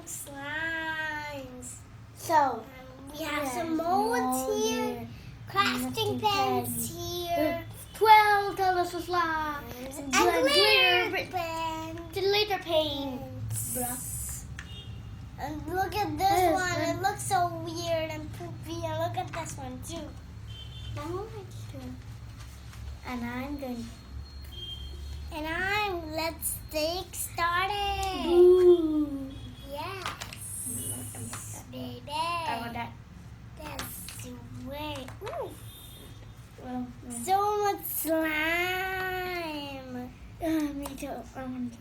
slimes. So, We have some molds here, crafting pens here, $12 for slimes, and glitter glitter paints. paints. And look at this one. It looks so weird and poopy. And look at this one too. Let's get started. Ooh. Yes. Baby. I want that. That's way. Ooh. Well, So much slime. me too. I want to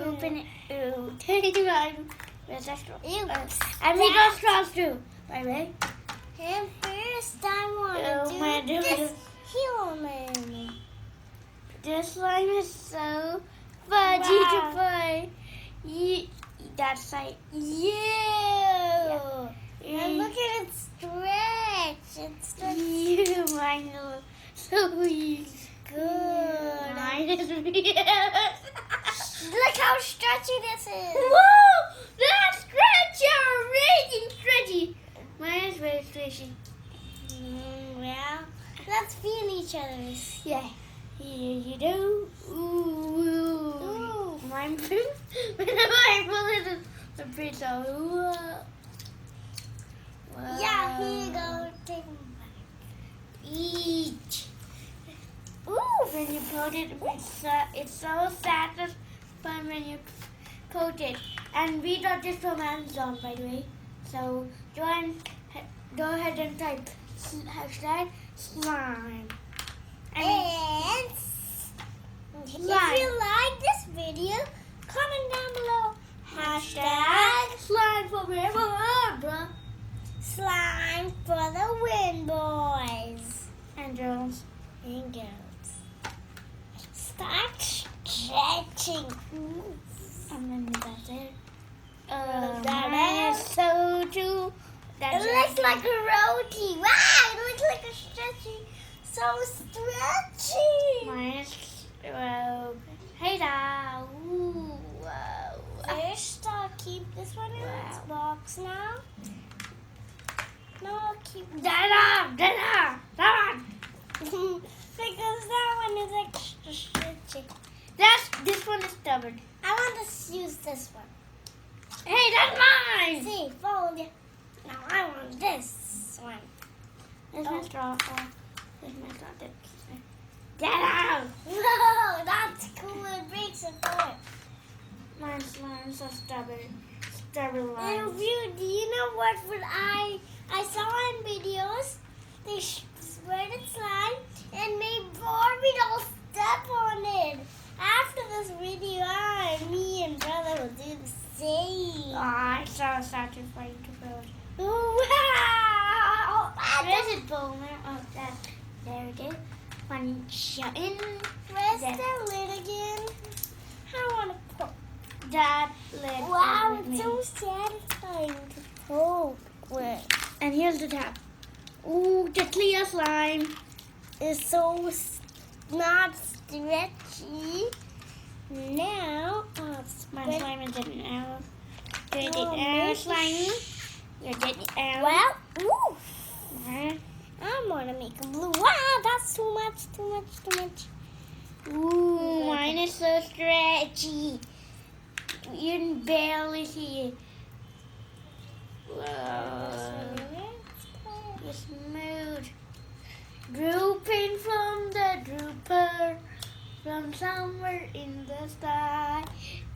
open it. Ooh, take it out. Where's that straw? Ew. And we got straws too, by the way. And first I Oh, want to do my this human. This slime is so fudgy to play. That's like, Yeah. And look at it stretch. It stretches. Mine looks so easy. Good. Mine is weird. Look how stretchy this is. Whoa! That's stretchy! Amazing stretchy. Mine is very stretchy. Well, let's feel each other's. Yeah. Here you do. Ooh. Ooh. Mine blue. Mine blue is the pizza. Yeah, here you go. Take them back. Each. Ooh. When you coat it, it's so satisfying when you coat it. And we got this from Amazon, by the way. So go ahead and type hashtag slime. And if you like this video, comment down below. Hashtag slime forever. slime for the win, boys And girls. and girls. Start stretching. And then that's it. That Mine is is- so too. It looks like a roti. Wow, it looks like a stretchy. So stretchy. Mine is hey now. Ooh, wow. First, I'll keep this one in its box now. No, I'll keep Dada! because that one is extra stretchy. This one is stubborn. I want to use this one. Hey, that's mine! See, fold it. Now I want this one. There's my straw. There's my straw. Dada! Whoa, that's cool. It breaks apart. Mine's so stubborn. Stubborn And lines. do you know what I saw in videos? They spreaded slime and made Barbie doll step on it. After this video, me and brother will do the same. Oh, it's so satisfying to build. Wow! Where's it going? Oh, there it is. Punch in. Press There. the lid again. I want to poke. That lid. Wow, with it's me. so satisfying to poke with. And here's the tap. Ooh, the clear slime. It's so not stretchy. Now, My spread- slime is in now. Get Oh, it out, maybe- slime. You get it out. well, ooh, Uh, I want to make a blue. Wow, that's too much. Ooh, mine is so stretchy. You can barely see it. Whoa. You're smooth. Drooping from the drooper. From somewhere in the sky.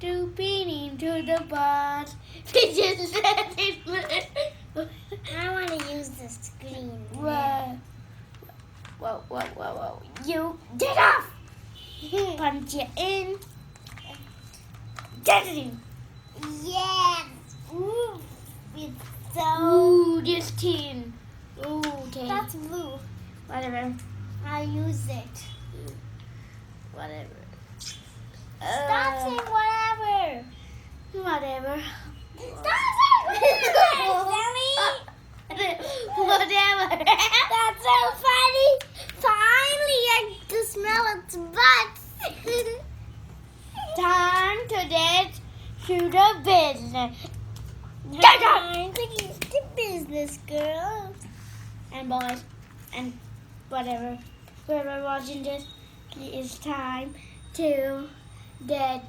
Drooping into the box. Just let it I want to use the screen. Whoa. Whoa. You get off! Punch it in. Get it in. Yes. Ooh, it's so. Ooh, this tin. Ooh, okay. That's blue. Whatever. I'll use it. Whatever. Stop saying whatever. Whatever. Stop saying whatever, Whatever. That's so funny. Finally, I can smell its butt. Time to get to the business. I'm taking the business, girls. And boys, and whatever, whoever watching this, it's time to get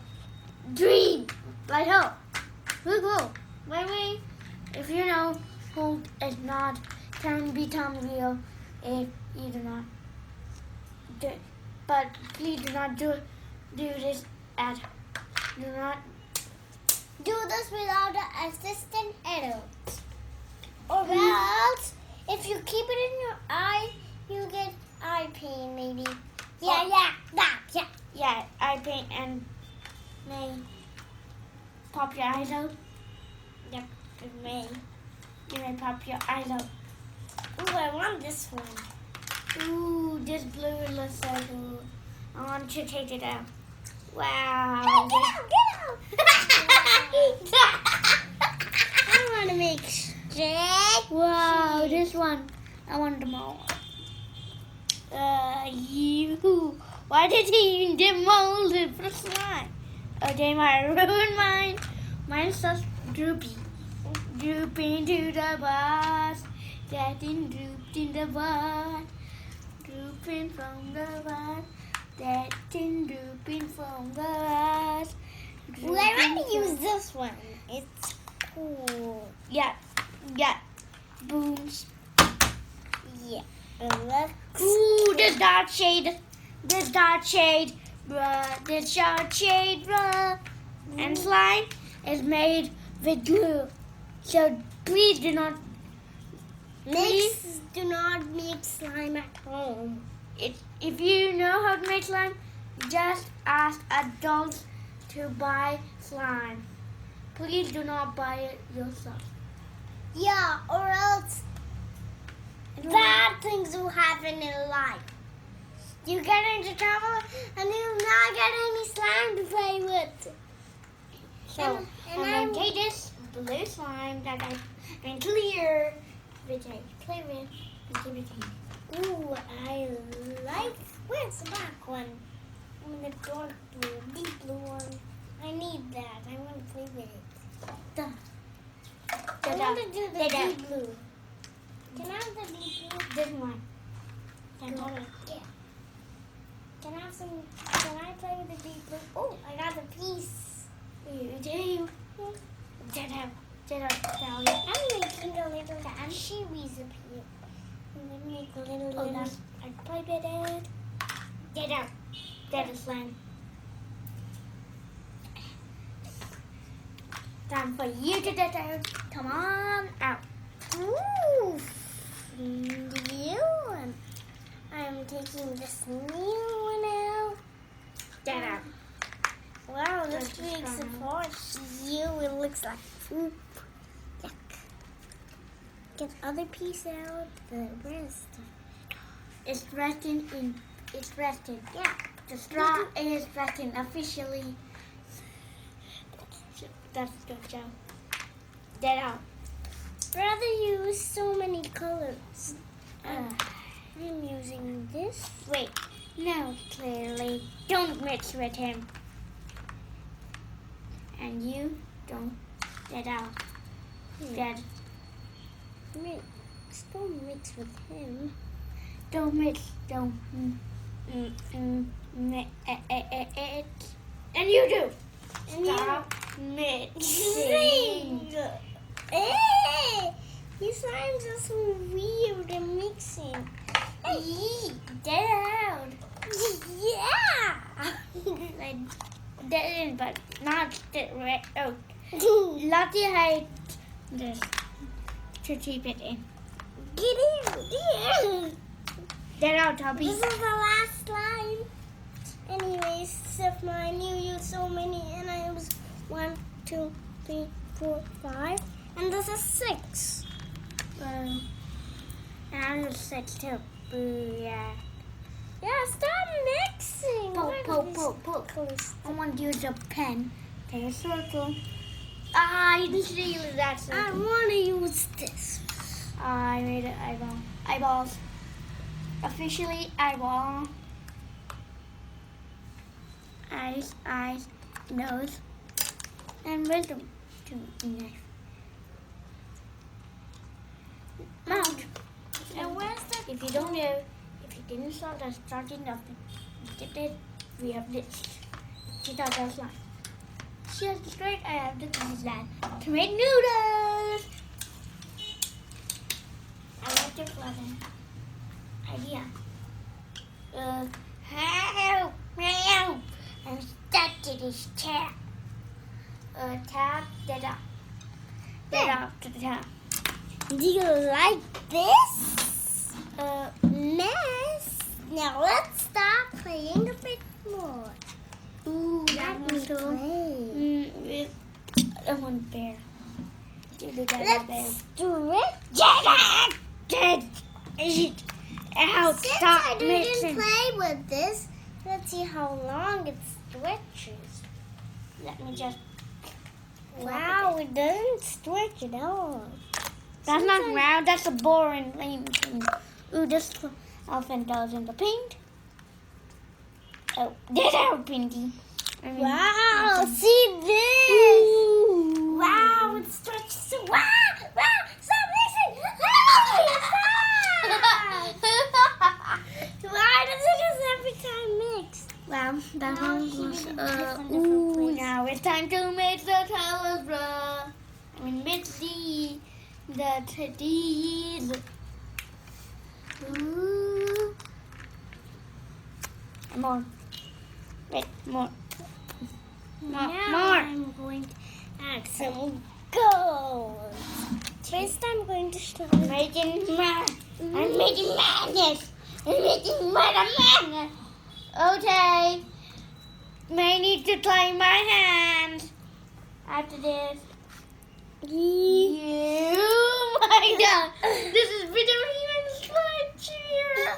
dream. Like hope. Woo. By the way, if you know hope is not can become real if you do not do it. But please do not do this at do not Do this without an assistant adult. Or else, if you keep it in your eye, you get eye pain maybe. Yeah. eye pain and may pop your eyes out. Yep, it may. You may pop your eyes out. Ooh, I want this one. Ooh, this blue looks so cool. I want to take it out. Wow. Get out! I want to make straight. Wow, this one. I want them all. You. Why did he even demold it for slime? Okay, might ruin mine. Mine's so droopy. Drooping to the bus. Getting drooped in the butt. Drooping from the bus. Getting drooping from the bus. Well, I want to use this one. It's cool. Yeah. Booms. Yeah. Let's Ooh, this dark shade, bruh. This dark shade, bruh. And slime is made with glue. So please do not do not make slime at home. if you know how to make slime, just ask adults to buy slime. Please do not buy it yourself. Yeah, or else bad things will happen in life. You get into trouble and you'll not get any slime to play with. So And I'm going to take this blue slime that I've been clear, which I play with, and give it to you. Ooh, I like. Where's the black one? I'm the dark blue, deep blue one. I need that. I want to play with it. I want to do the deep blue. Can I have the deep blue? This one. Yeah. Can I have some? Can I play with the deep blue? Oh, I got the piece. You. I'm making a little series up here. I'm gonna make a little. I play with it. Get out. That is slime. Time for you to get out. Come on out. Ooh, new one. I'm taking this new one out. Get out. Wow, this That's makes it fine. hard. Ew, it looks like poop. Yuck. Get other piece out. The rest. It's resting in. It's resting. Yeah. The straw is resting officially. That's good job. Get out. Rather use so many colors. I'm using this. Wait. No, clearly. Don't mix with him. And you don't get out. Get. Don't mix with him. Don't mix. Don't. It. And you do. And Stop mixing. Hey! These slimes are so weird and mixing. Yee, get out. Yeah! I didn't, but not the right. Oh, lucky I just to keep it in. Get in! Get out, Toby. This is the last slime. Anyways, except I knew you so many, and I was 1, 2, 3, 4, 5, and this is 6. And I'm just 6 too. Booyah. Yeah, stop mixing. Poke. I want to use a pen. Take a circle. I didn't see that circle. I want to use this. I made an eyeball. Eyeballs. Officially eyeball. Eyes, nose, and wisdom. Knife. If you don't know, if you didn't start, I started nothing. You did it. We have this. She thought that was slime. She has the straight. I have the slime. To make noodles. I like to flatten. Idea. Help! Help! I'm stuck to this tap. Tap that up. That up to the tap. Do you like this mess? Now let's start playing a bit more. Ooh, that Let me one's cool. play. That one's bear. Let's do it. Out, Since stop I didn't mixing. play with this, let's see how long it stretches. Let me just. Wow, it doesn't stretch at all. That's not Since I- round. That's a boring lame thing. Ooh, this elephant goes in the paint. Oh, get out, Pinky. Wow, see this? Ooh. Wow, it stretches so. Wow, stop mixing. Why does it just every time mix? Wow, that Now one keep was. it in different Ooh, places. now it's time to mix the colors, bruh. I mean, mix the teddies. Ooh. And more. Wait, more. Now More. I'm going to add some gold. First, I'm going to start. I'm making madness. I'm making madness. Okay. May need to clean my hands after this. Oh my God! This is Abhiram slime cheer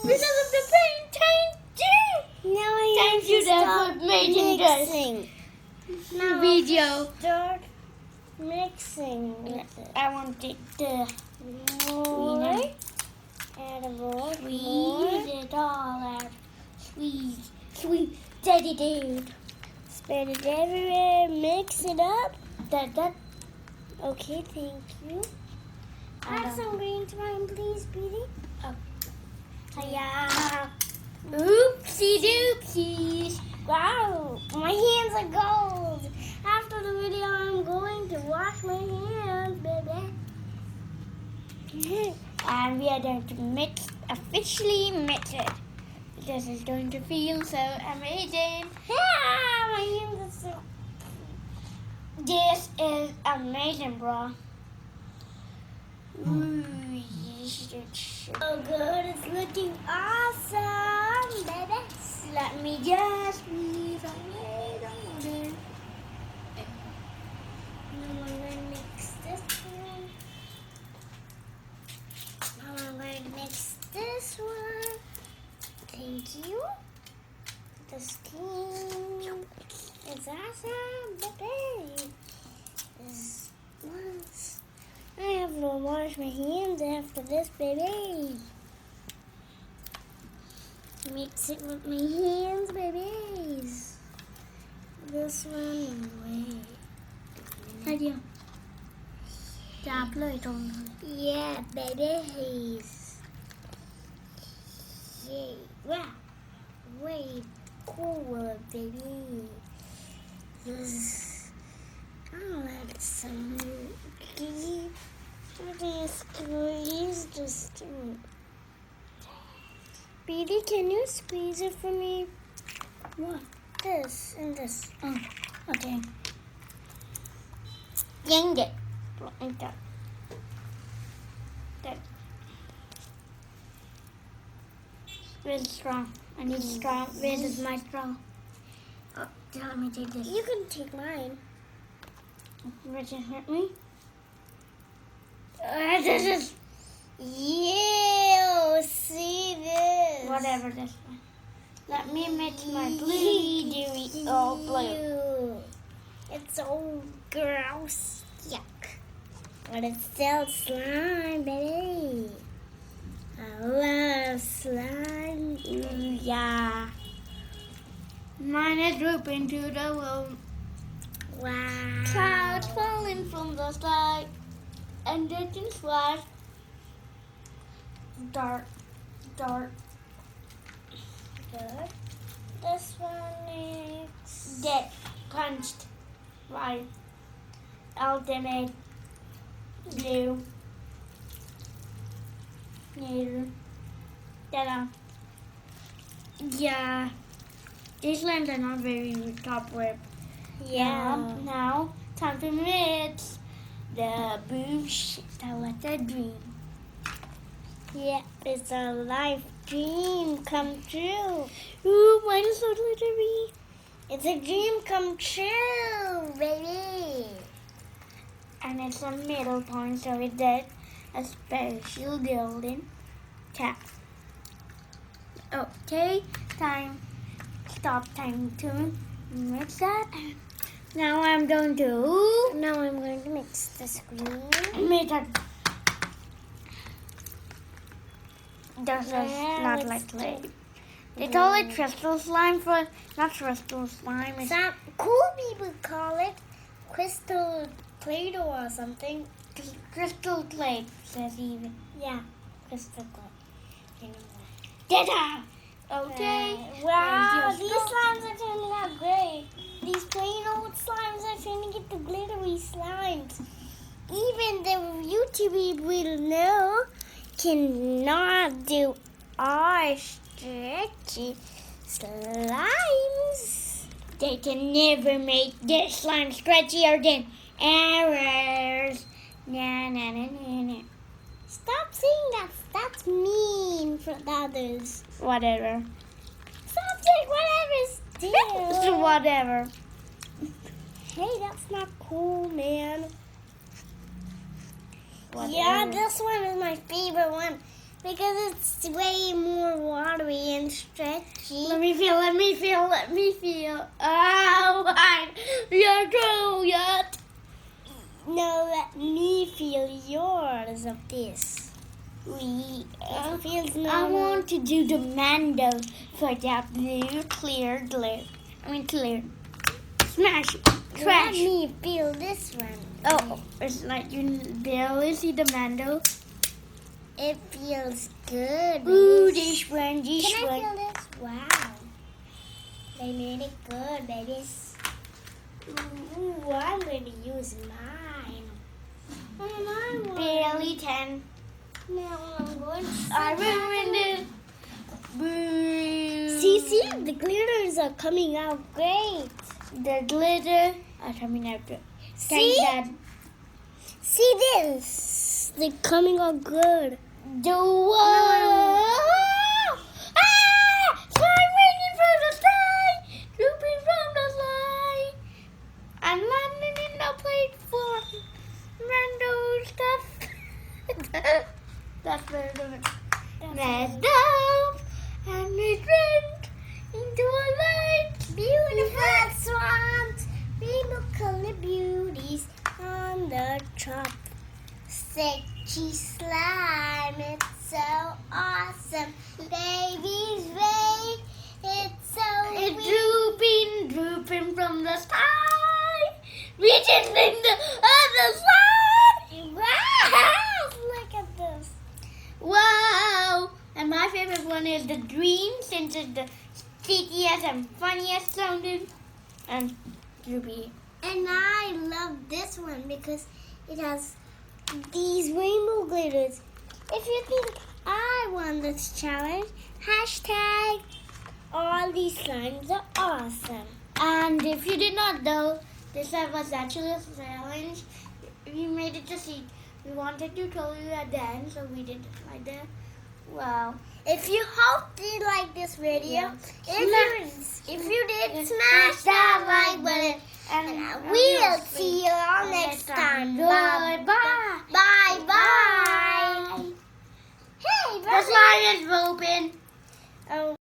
because of the paint. Now I Thank have you, to Dad, start for making this mixing. Now video. start mixing with it. I want to take the More. Add a more. squeeze it all out. Squeeze, daddy dude. Spread it everywhere. Mix it up. That. Okay, thank you. Add Add some green to mine, please, Beauty. Yeah. Oopsie doopsies. Wow, my hands are gold. After the video, I'm going to wash my hands, baby. And we are going to officially mix it. This is going to feel so amazing. Yeah, my hands are so. This is amazing, bro. Ooh, So good, it's looking awesome, baby. let me just squeeze away the water. Now I'm going to mix this one. Now I'm going to mix this one. Thank you. The skin is awesome, baby. This was. I have to wash my hands after this, baby. Mix it with my hands, babies. This one away. Idea. Chopเลยตรงนั้น Yeah, babies. Yay. Wow. Way cooler, baby. I'll add some ghee. Squeeze just. Beauty, can you squeeze it for me? What? This and this. Oh, okay. Yank it. Like that. That. Where's the straw? I need a straw. Where is my straw? Oh, let me take this. You can take mine. Richard hurt me. This is You see this? whatever this one. Let me mix my blue dewy all blue. Ew. It's so gross. Yuck. But it's still slime, baby. I love slime. Yeah. Mine is drooping to the world. Wow. Clouds falling from the sky and ditching splash. dark. Good. This one is Get punched by ultimate blue. Ta-da. Yeah, these lines are not very top rip. yeah. Now, time to mix the boom shit. What's a dream? Yeah, it's a life dream come true. Ooh, mine is so glittery. It's a dream come true, baby. And it's a middle point, so it did a special golden cap. Okay, stop time to mix that. Now I'm going to Now I'm going to mix the screen. make it. This is not let's like do- clay. They call it crystal slime for not crystal slime. It's Some cool people call it crystal Play-Doh or something. crystal clay, says even. Yeah, crystal clay. Ta-da! Okay. Wow, And these your slimes are turning out great. These plain old slimes are turning into glittery slimes. Even the YouTube will know cannot do our stretchy slimes. They can never make their slime stretchier than ours. Na na na na na. Stop saying that. That's mean for the others. Whatever. Stop saying whatever still. Whatever. Hey, that's not cool, man. Whatever. Yeah, this one is my favorite one because it's way more watery and stretchy. Let me feel. Oh, you're true yet. No, let me feel yours of this. We. It feels I normal. want to do the Mando for that blue clear glue. Clear. Smash it. Let Trash. me feel this one. Oh, it's like you barely see the Mando. It feels good. Ooh, baby. this one. Can I feel this? Wow. They made it good, babies. Ooh, I'm going to use mine. And I want Barely 10. Now I'm going to I ruined it. Boo. See, the glitters are coming out great. The glitter are coming out good. See? See this? They're coming out good. The wall. Slime raining from the sky. Drooping from the sky. I'm landing in the plate for random stuff. That's very good. Messed up. And it went into a light. Beautiful swans, rainbow color beauties on the top. Sexy slime, it's so awesome. Baby's way, it's so It's sweet. drooping from the sky. Reaching in the other side. Wow, look at this. Wow. And my favorite one is the green, since it's the stickiest and funniest sounding. And droopy. And I love this one because it has these rainbow glitters. If you think I won this challenge, hashtag all these slimes are awesome. And if you did not know, this was actually a challenge. We made it to see. We wanted to tell you at the end, so we did it like that. Wow. If you hope you like this video, Yeah. if you did, smash that like button. And we'll see you all next time. Goodbye. Bye bye. Hey, The slide is open. Oh.